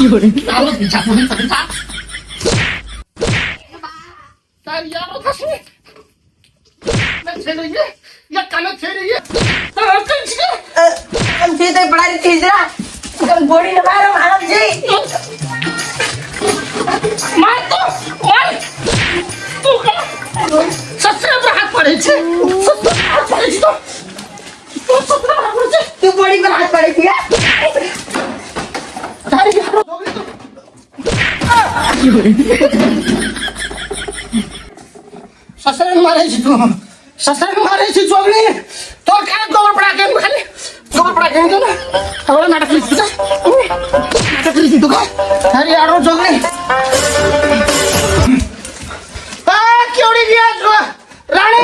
ચાલો પીછા પૂરી કરતા તારી યારો થશે मैं छे रही है या काना छे रही है हम सीधे बड़ा चीज रहा हम बॉडी ने मारो मारो जी मार तो मार तू का ससुर पर हाथ पड़े छे ससुर पर हाथ पड़े छे तो ससुर पर हाथ पड़े छे तू बॉडी पर हाथ पड़े दिया तारी यारो दोगे तो ससुर मारे छे तू ससुर मारे छे जोगणी तो काय गोबर पड़ा के खाली गोबर पड़ा के तो ना हवड़ा नाटक लिख दे नाटक लिख दे तारी यारो जोगणी आ केवडी गया राणे